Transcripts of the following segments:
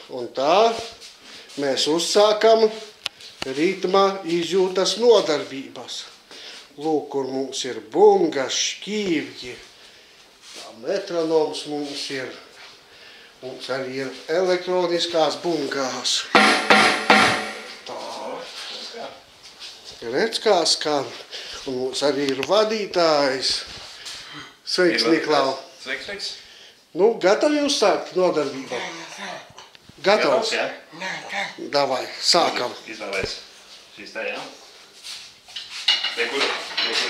Un tā mēs uzsākam ritma izjūtas nodarbības. Lūk, kur mums ir bungas, šķīvji, metronoms mums ir. Mums arī ir elektroniskās bungās. Tā. Redz, kā skan. Un mums arī ir vadītājs. Sveiks, Niklau. Sveiks. Nu, gatavi uzsākt nodarbībā? Gatavs? Jā. Davai, sākam. Izvēlēs šīs tā, jā? Kur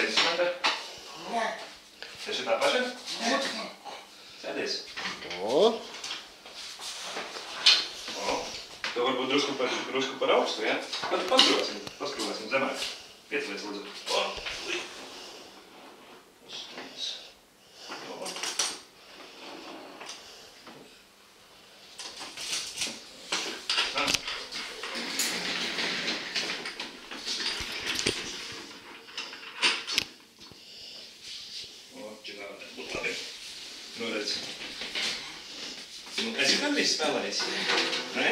instrumenta? Ja šitā paša? Sēdies. Tev varbūt drusku par augstu, jā? Paskrūvēsim zemāk. Piecelies, lūdzu. Nu, redz. Esi kādreiz spēlējis? Nē?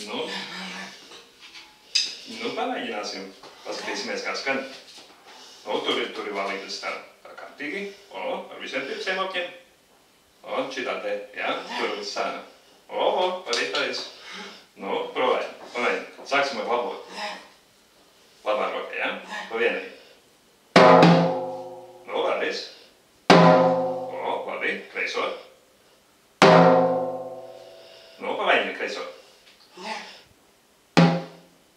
Nu, pamēģināsim. Paskatīsimies, kā skan. Tur ir valītas tā kārtīgi. Ar visiem pirksiem apņem. Šitā te, jā, tur ir sēna. Parītājis. Pamēģinām. Sāksim ar labo. Labā roka, jā? Pa vienai. Vēlreiz. Labi, kreiso. Pamēģini kreiso.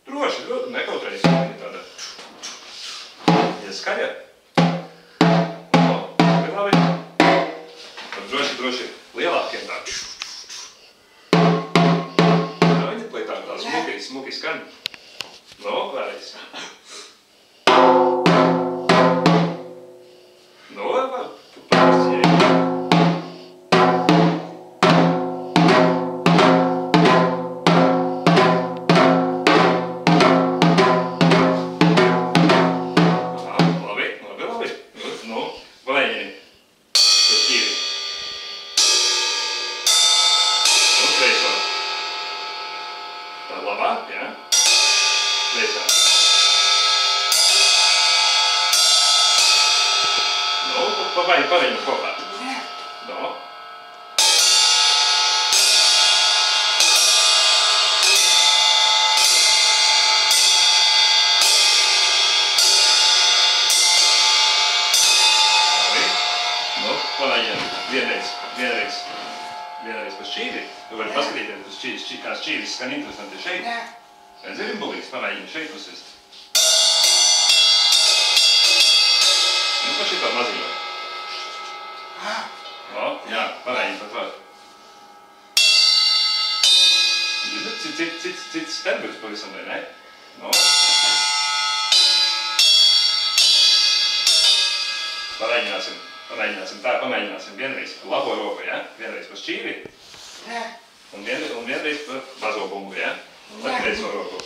Droši, nekautrējies, tāda. Ja skaļa. Labi. Droši, lielākiem tā. Viņi plētāk tā smuki skan. Vēlreiz. Labā, jā? Kreisā. Pamēģinām kopā. Pamēģinām vienreiz pa šķīri. Tu vari paskatīties, kā šķīris skan interesanti šeit. Redz, ir imbulīgs, pamēģini šeit uzsist. Pa šitā maziņo. Jā, pamēģini pat var. Cits tembrs pavisam, vai ne? Pamēģināsim tā, vienreiz labo roku, jā? Vienreiz pa šķīri. Un vienreiz pa mazo bungu, jā? Tad kreiso roku.